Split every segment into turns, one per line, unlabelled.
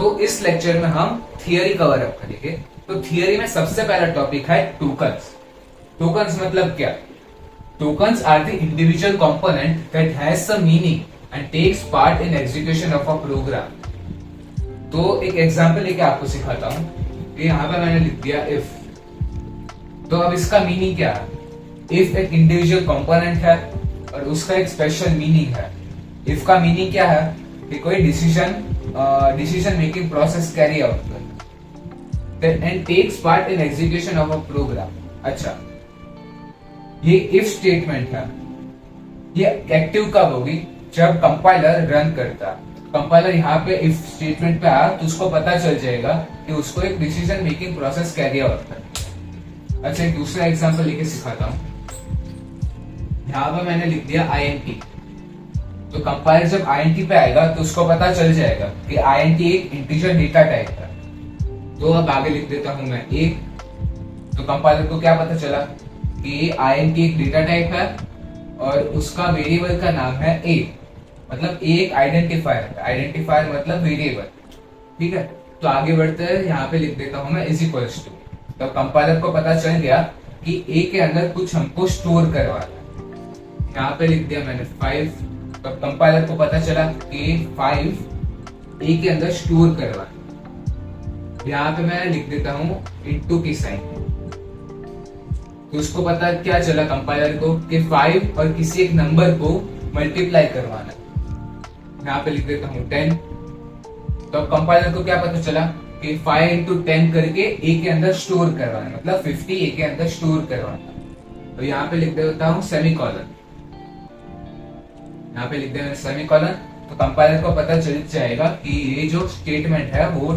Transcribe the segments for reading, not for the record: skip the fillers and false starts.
तो इस लेक्चर में हम थियरी कवर अप करेंगे। तो थियरी में सबसे पहला टॉपिक है टोकन्स। टोकन्स मतलब क्या? Tokens are the individual component that has some meaning and takes part in execution of a program. तो एक एग्जांपल लेके आपको सिखाता हूं। यहाँ पे मैंने लिख दिया इफ। तो अब इसका मीनिंग क्या है? इफ एक इंडिविजुअल कंपोनेंट है और उसका एक स्पेशल मीनिंग है। इफ का मीनिंग क्या है कि कोई decision making process carry out कर and takes part in execution of a programme. अच्छा, ये इफ स्टेटमेंट है, ये एक्टिव कब होगी? जब कंपाइलर रन करता। कंपाइलर यहाँ पे इफ स्टेटमेंट पे आया तो उसको पता चल जाएगा कि उसको एक decision making process carry out करना। अच्छा, एक दूसरा एग्जांपल लेके सिखाता हूँ। यहाँ पे मैंने लिख दिया INT। तो कंपाइलर जब INT पे आएगा तो उसको पता चल जाएगा कि INT एक इंटीजर डेटा टाइप है। तो अब आगे लिख देता हूं मैं एक। तो कंपाइलर को क्या पता चला कि INT एक डेटा टाइप है और उसका वेरिएबल का नाम है A। मतलब A एक आइडेंटिफायर है। आइडेंटिफायर मतलब वेरिएबल। ठीक है, तो आगे बढ़ते हैं। यहाँ पे लिख देता हूं मैं इज इक्वल्स टू। तो कंपाइलर को पता चल गया कि A के अंदर कुछ हमको स्टोर करवाना है। यहाँ पे लिख दिया मैंने 5। तो कंपाइलर को पता चला कि 5 A के अंदर स्टोर करवाना। यहाँ पे मैं लिख देता हूँ इनटू की साइन। तो उसको पता क्या चला कंपाइलर को कि 5 और किसी एक नंबर को मल्टीप्लाई करवाना। यहाँ पे लिख देता हूँ 10। तो कंपाइलर को क्या पता चला कि 5 इंटू 10 करके A के अंदर स्टोर करवाना, मतलब 50 A के अंदर स्टोर करवाना। तो यहाँ पे लिख देता हूँ सेमीकोलन। यहाँ पे लिख देना सेमीकोलन। तो कंपाइलर को पता चल जाएगा कि ये जो स्टेटमेंट है वो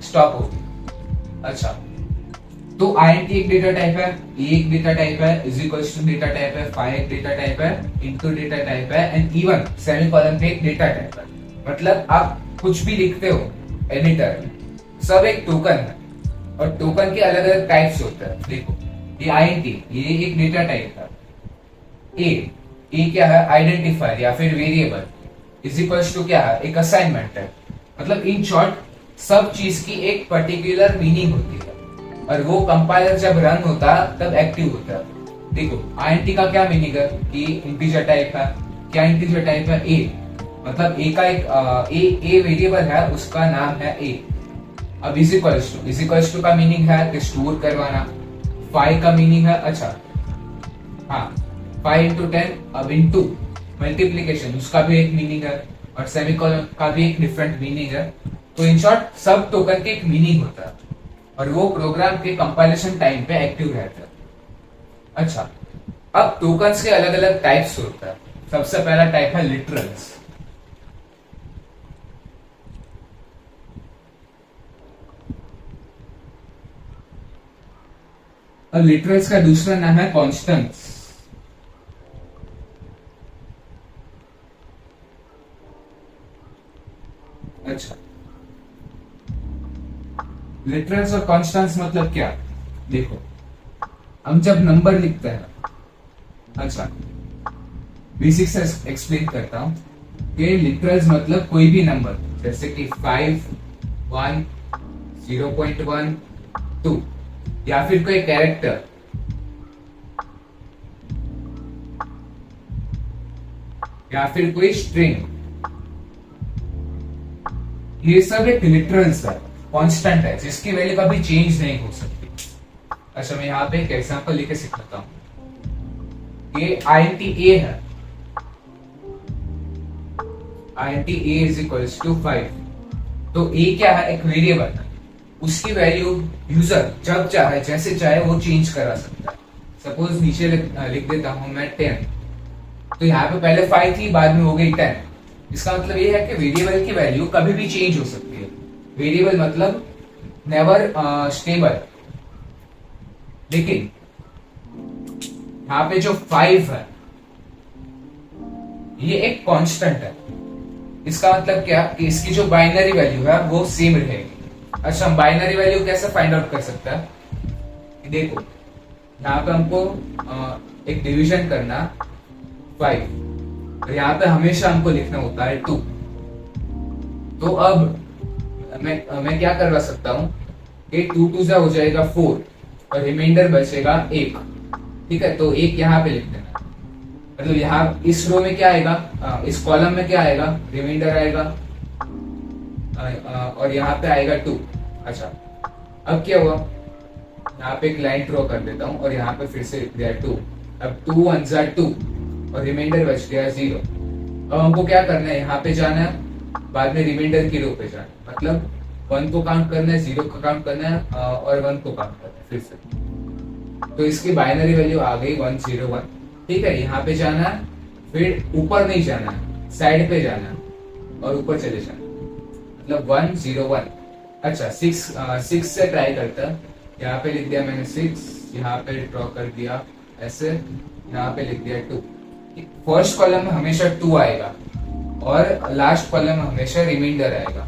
स्टॉप होगी। अच्छा, तो INT एक डेटा टाइप है, A एक डेटा टाइप है, is equals to data type है, 5 एक डेटा टाइप है, इनटू डेटा टाइप है एंड इवन सेमीकोलन पे एक डेटा टाइप है। मतलब आप कुछ भी लिखते हो एडिटर में, सब एक टोकन है और टोकन के अलग अलग टाइप्स होते हैं। देखो, ये INT ये एक डेटा टाइप है। ए क्या है? आइडेंटिफायर या फिर वेरिएबल। इज इक्वल्स टू क्या है? एक असाइनमेंट है। मतलब इन शॉर्ट सब चीज की एक पर्टिकुलर मीनिंग होती है और वो कंपाइलर जब रन होता तब एक्टिव होता है। देखो, INT का क्या मीनिंग है कि इंटीजर टाइप है। क्या इंटीजर टाइप है? A। मतलब A का एक A वेरिएबल है, उसका नाम है A। अब इज इक्वल्स टू का मीनिंग है कि स्टोर करवाना। 5 का मीनिंग है, अच्छा हाँ, 5 इंटू 10। अब इंटू मल्टीप्लीकेशन, उसका भी एक मीनिंग है और सेमीकोलन का भी एक डिफरेंट मीनिंग है। तो इन शॉर्ट सब टोकन के एक मीनिंग होता है और वो प्रोग्राम के कंपाइलेशन टाइम पे एक्टिव रहता है। अच्छा, अब टोकन्स के अलग अलग टाइप्स होता है। सबसे पहला टाइप है लिटरल्स। और लिटरल्स का दूसरा नाम है कॉन्स्टेंट्स। अच्छा, लिटरल्स और कॉन्स्टेंट्स मतलब क्या? देखो, हम जब नंबर लिखते हैं, अच्छा बेसिक से एक्सप्लेन करता हूं कि लिटरल्स मतलब कोई भी नंबर, जैसे कि 5, 1, 0.1, 2 या फिर कोई कैरेक्टर, या फिर कोई स्ट्रिंग, ये सब एक लिटरल्स है, कांस्टेंट है, जिसकी वैल्यू कभी चेंज नहीं हो सकती। अच्छा, मैं यहाँ पे एक एग्जांपल लेके सिखाता हूँ। ये INT A है। INT A is equals to 5। तो A क्या है? एक वेरिएबल है। उसकी वैल्यू यूजर जब चाहे जैसे चाहे वो चेंज करा सकता है। सपोज नीचे लिख देता हूं मैं 10। तो यहाँ पे पहले 5 थी, बाद में हो गई 10। इसका मतलब ये है कि वेरिएबल की वैल्यू कभी भी चेंज हो सकती है। वेरिएबल मतलब नेवर स्टेबल। लेकिन यहाँ पे जो 5 है ये एक कांस्टेंट है। इसका मतलब क्या कि इसकी जो बाइनरी वैल्यू है वो सेम रहेगी। अच्छा, हम बाइनरी वैल्यू कैसे फाइंड आउट कर सकते हैं? देखो, यहाँ पे हमको एक डिवीजन करना 5, तो यहाँ पे हमेशा हमको लिखना होता है 2। तो अब मैं क्या करवा सकता हूँ कि 2 2 जा हो जाएगा 4 और रिमाइंडर बचेगा 1। ठीक है, तो 1 यहाँ पे लिख देना। मतलब यहाँ इस रो में क्या आएगा, इस कॉलम में क्या आएगा, रिमाइंडर आएगा और यहाँ पे आएगा 2। अच्छा, अब क्या हुआ, यहाँ पे एक लाइन ड्रॉ कर देता हूँ और यहाँ पे फिर से लिख दिया 2। अब 2 1 जा 2 और रिमाइंडर बच गया 0। अब हमको क्या करना है, यहाँ पे जाना है, बाद में रिमाइंडर की रो पे जाना है। मतलब 1 को काउंट करना है, 0 को काउंट करना है और 1 को काउंट करना है फिर से। तो इसकी बाइनरी वैल्यू आ गई 1 0 1। ठीक है, यहाँ पे जाना है, फिर ऊपर नहीं जाना है, साइड पे जाना है और ऊपर चले जाना, मतलब 1 0 1। अच्छा, 6 से ट्राई करता है। यहाँ पे लिख दिया मैंने 6, यहाँ पे ड्रॉ कर दिया ऐसे, यहाँ पे लिख दिया 2। फर्स्ट कॉलम में हमेशा 2 आएगा और लास्ट कॉलम में हमेशा रिमाइंडर आएगा।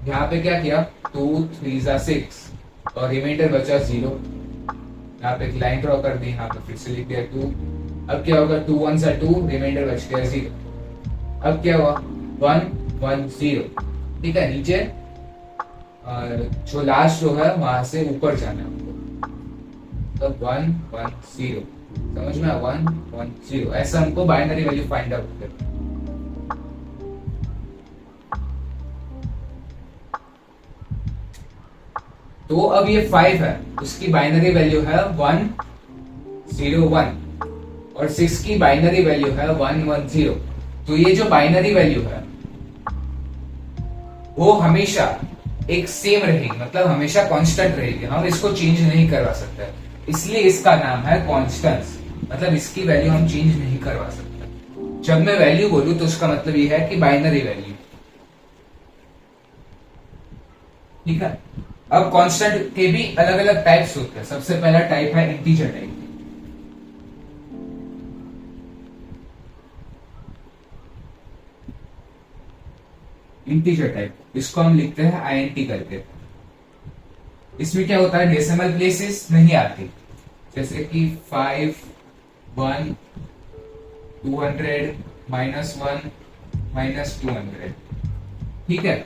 यहाँ पे क्या किया, 2 3 जा 6 और रिमाइंडर बचा 0। यहाँ पे एक लाइन ड्रॉ कर दी, यहाँ पे फिर से लिख दिया 2। अब क्या होगा, 2 1 जा 2, रिमाइंडर बच गया 0। अब क्या हुआ, 1 1 0। ठीक है, नीचे जो लास्ट रो है वहां से ऊपर जाना है हमको, तो 1 1 0। समझ में, 1 1 0, ऐसा हमको बाइनरी वैल्यू फाइंड आउट करना। तो अब ये 5 है, उसकी बाइनरी वैल्यू है 1 0 1 और 6 की बाइनरी वैल्यू है 1 1 0। तो ये जो बाइनरी वैल्यू है वो हमेशा एक सेम रहेगी, मतलब हमेशा कांस्टेंट रहेगी। हम इसको चेंज नहीं करवा सकते, इसलिए इसका नाम है कांस्टेंट्स। मतलब इसकी वैल्यू हम चेंज नहीं करवा सकते। जब मैं वैल्यू बोलूं तो उसका मतलब ये है कि बाइनरी वैल्यू। ठीक है, अब कांस्टेंट के भी अलग अलग टाइप्स होते हैं। सबसे पहला टाइप है इंटीजर टाइप। इंटीजर टाइप, इसको हम लिखते हैं आईएनटी करके। इसमें क्या होता है, डेसिमल प्लेसेस नहीं आती, जैसे कि 5 1 200 -1 -200। ठीक है,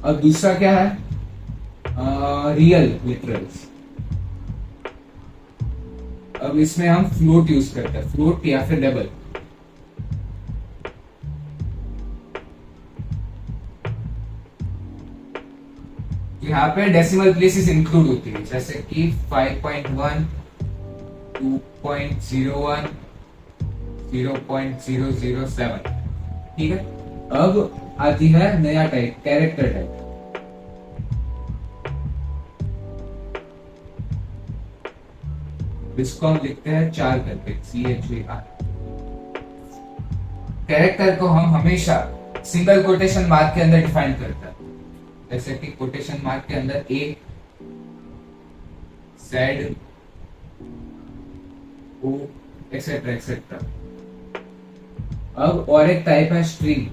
और दूसरा क्या है, रियल लिटरल्स। अब इसमें हम फ्लोट यूज करते हैं, फ्लोट या फिर डबल। यहाँ पे डेसिमल प्लेसेस इंक्लूड होती है, जैसे कि 5.1 2.01 0.007। ठीक है, अब आती है नया टाइप, कैरेक्टर टाइप। इसको हम लिखते हैं 4 करके, CHAR। कैरेक्टर को हम हमेशा सिंगल कोटेशन मार्क के अंदर डिफाइन करते हैं, जैसे कि कोटेशन मार्क के अंदर ए सैड ओ एक्सेट्रा एक्सेट्रा। अब और एक टाइप है स्ट्रिंग।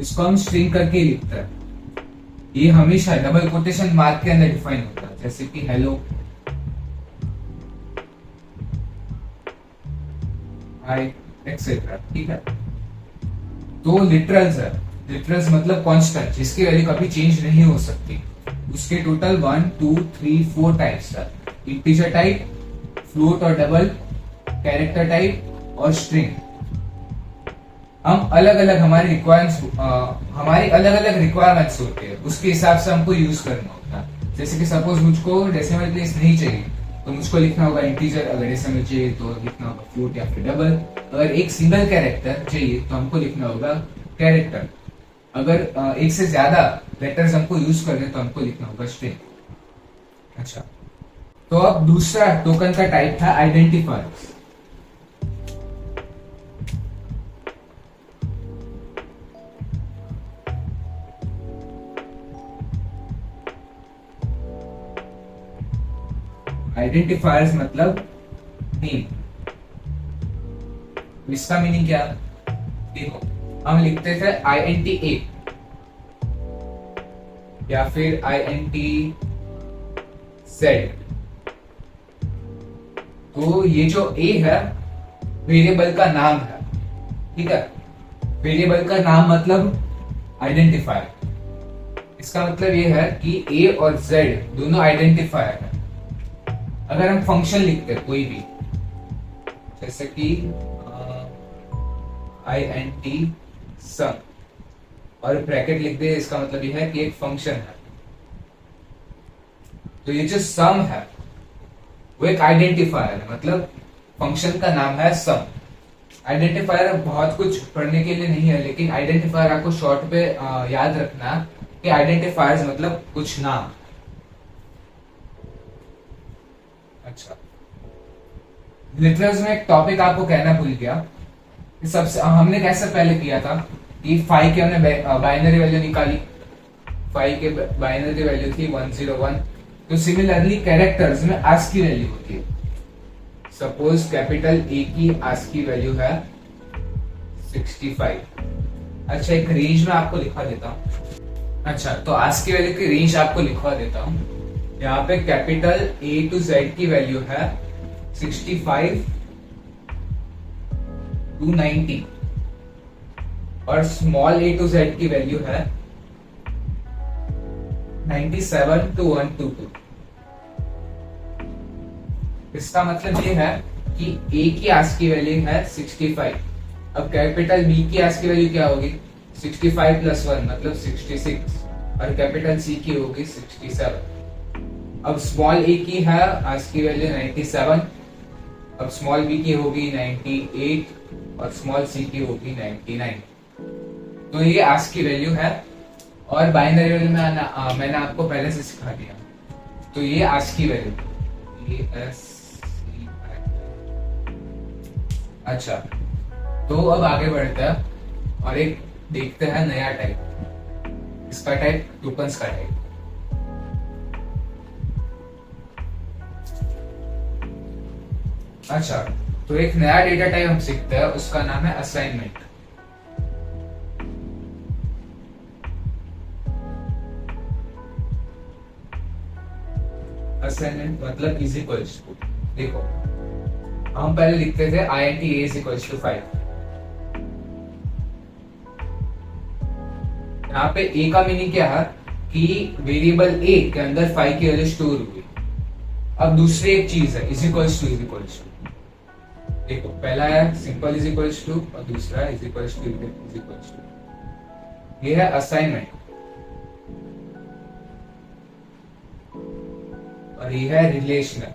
इसको हम स्ट्रिंग करके लिखते हैं, ये हमेशा डबल कोटेशन मार्क के अंदर डिफाइन होता है, जैसे कि हेलो हाय एक्सेट्रा। ठीक है, तो लिटरल्स है, लिटरल्स मतलब कांस्टेंट जिसकी वैल्यू कभी चेंज नहीं हो सकती। उसके टोटल 1 2 3 4 टाइप्स है, इंटीजर टाइप, फ्लोट और डबल, कैरेक्टर टाइप और स्ट्रिंग। हम अलग अलग हमारी अलग अलग रिक्वायरमेंट्स होती है, उसके हिसाब से हमको यूज करना होता है। जैसे कि सपोज मुझको डेसिमल प्लेस नहीं चाहिए तो मुझको लिखना होगा इंटीजर, अगर डेसिमल चाहिए तो लिखना होगा फ्लोट या फिर डबल। अगर एक सिंगल कैरेक्टर चाहिए तो हमको लिखना होगा कैरेक्टर। अगर एक से ज्यादा लेटर्स हमको यूज करने तो हमको लिखना होगा स्ट्रिंग। अच्छा, तो अब दूसरा टोकन का टाइप था आइडेंटिफायर्स। आइडेंटिफायर्स मतलब नेम। इसका मीनिंग क्या, देखो हम लिखते थे INTA या फिर INTZ। तो ये जो A है वेरिएबल का नाम है। ठीक है, वेरिएबल का नाम मतलब आइडेंटिफायर। इसका मतलब ये है कि ए और जेड दोनों आइडेंटिफायर है। अगर हम फंक्शन लिखते हैं कोई भी, जैसे कि int सम और ब्रैकेट लिख दे, इसका मतलब यह है कि एक फंक्शन है। तो ये जो सम है वो एक आइडेंटिफायर है, मतलब फंक्शन का नाम है सम। आइडेंटिफायर बहुत कुछ पढ़ने के लिए नहीं है, लेकिन आइडेंटिफायर आपको शॉर्ट पे याद रखना कि आइडेंटिफायर्स मतलब कुछ नाम। अच्छा, लिटरल्स में एक टॉपिक आपको कहना भूल गया। सबसे हमने कैसे पहले किया था कि 5 की हमने बाइनरी वैल्यू निकाली। 5 के बाइनरी वैल्यू थी 101। तो सिमिलरली कैरेक्टर्स में आस्की वैल्यू होती है। सपोज कैपिटल ए की आस्की वैल्यू है 65। अच्छा, एक रेंज में आपको लिखवा देता हूं। अच्छा, तो आस्की वैल्यू की रेंज आपको लिखवा देता हूं। यहाँ पे कैपिटल ए टू जेड की वैल्यू है 65 to 90 और स्मॉल ए टू जेड की वैल्यू है 97 to 122। इसका मतलब ये है कि ए की आस्की वैल्यू है 65। अब कैपिटल बी की आस्की वैल्यू क्या होगी? 65 प्लस 1 मतलब 66 और कैपिटल सी की होगी 67। अब स्मॉल ए की है आस्की वैल्यू 97, अब स्मॉल बी की होगी 98 और स्मॉल सी की होगी 99। तो ये आस्की वैल्यू है और बाइनरी वैल्यू में मैंने आपको पहले से सिखा दिया। तो ये आस्की वैल्यू अच्छा, तो अब आगे बढ़ते हैं और एक देखते हैं नया टाइप। इसका टाइप टोकन्स का टाइप। अच्छा, तो एक नया डेटा टाइप हम सीखते हैं, उसका नाम है असाइनमेंट। असाइनमेंट मतलब इज इक्वल्स टू, देखो हम पहले लिखते थे int a is equals to 5। यहाँ पे a का मीनिंग क्या है कि वेरिएबल a के अंदर 5 की वैल्यू स्टोर हुई। अब दूसरी एक चीज है is equals to. Is equals to देखो, पहला है सिंपल इज इक्वल्स टू और दूसरा है is equals to is equals to. ये है असाइनमेंट और ये है रिलेशनल।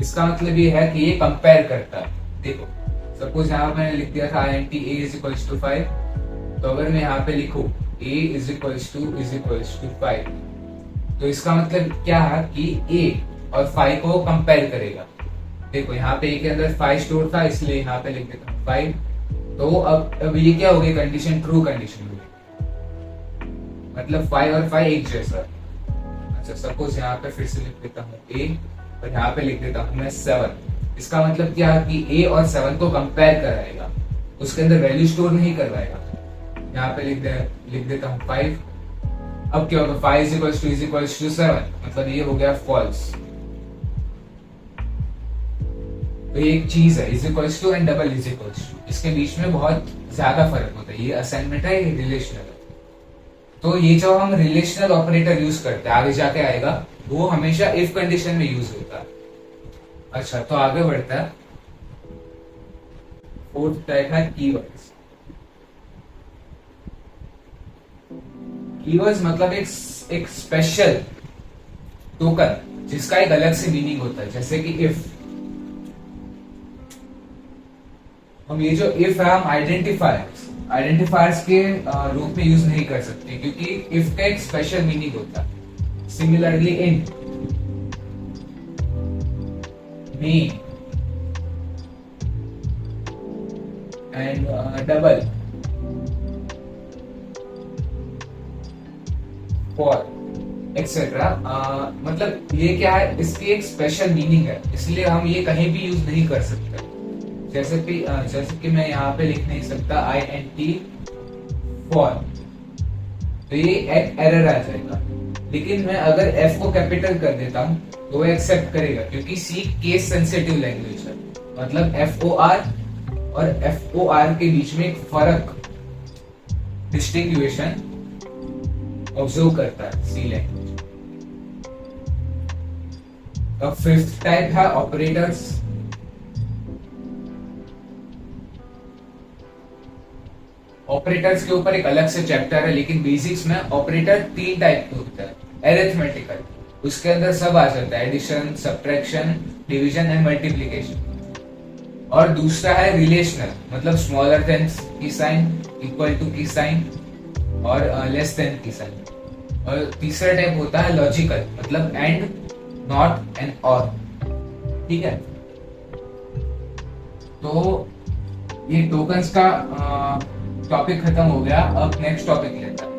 इसका मतलब ये है कि ये कंपेयर करता है। देखो सपोज यहाँ पर मैंने लिख दिया था int a is equals to 5, तो अगर मैं यहाँ पे लिखूं a इज इक्वल्स टू 5, तो इसका मतलब क्या है कि a और 5 को कंपेयर करेगा। देखो यहाँ पे a के अंदर 5 स्टोर था, इसलिए यहाँ पे लिख देता हूँ 5। तो अब ये क्या हो गई? कंडीशन ट्रू कंडीशन हो गई, मतलब 5 और 5 एक जैसा। अच्छा, सपोज यहाँ पे फिर से लिख देता हूँ a और यहाँ पे लिख देता हूँ मैं 7। इसका मतलब क्या है कि a और 7 को कंपेयर कराएगा, उसके अंदर वैल्यू स्टोर नहीं करवाएगा। यहाँ पे लिख देता हूँ 5। अब क्या होगा? 5 इज इक्वल्स टू 7, मतलब ये हो गया फॉल्स। तो ये एक चीज है is equals to and double is equals to, इसके बीच में बहुत ज्यादा फर्क होता है। ये असाइनमेंट है, ये रिलेशनल है। तो ये जो हम रिलेशनल ऑपरेटर यूज करते हैं आगे जाके आएगा, वो हमेशा इफ कंडीशन में यूज होता है। अच्छा, तो आगे बढ़ता है। फोर्थ टाइप है कीवर्ड्स। कीवर्ड्स मतलब एक स्पेशल टोकन जिसका एक अलग से मीनिंग होता है, जैसे कि इफ। हम ये जो इफ है हम आइडेंटिफायर्स के रूप में यूज नहीं कर सकते, क्योंकि इफ का एक स्पेशल मीनिंग होता है। Similarly in, mean and double, for etcetera, मतलब ये क्या है? इसकी एक स्पेशल मीनिंग है, इसलिए हम ये कहीं भी यूज नहीं कर सकते। जैसे कि मैं यहाँ पे लिख नहीं सकता int फॉर, तो ये एक एरर आ जाएगा। लेकिन मैं अगर f को कैपिटल कर देता हूँ तो वो एक्सेप्ट करेगा, क्योंकि C केस सेंसिटिव लैंग्वेज है। मतलब FOR और FOR के बीच में एक फर्क, डिस्टिंग्विशन ऑब्जर्व करता है सी लैंग्वेज। अब फिफ्थ टाइप है ऑपरेटर्स। ऑपरेटर्स के ऊपर एक अलग से चैप्टर है, लेकिन बेसिक्स में ऑपरेटर 3 टाइप के होता है। एरिथमेटिकल, उसके अंदर सब आ जाता है, addition, subtraction, division and multiplication. और दूसरा है रिलेशनल, मतलब स्मॉलर देन की साइन, इक्वल टू की साइन और लेस देन की साइन। और तीसरा टाइप होता है लॉजिकल, मतलब एंड, नॉट एंड और। ठीक है, तो ये टोकन्स का टॉपिक खत्म हो गया। अब नेक्स्ट टॉपिक लेता है।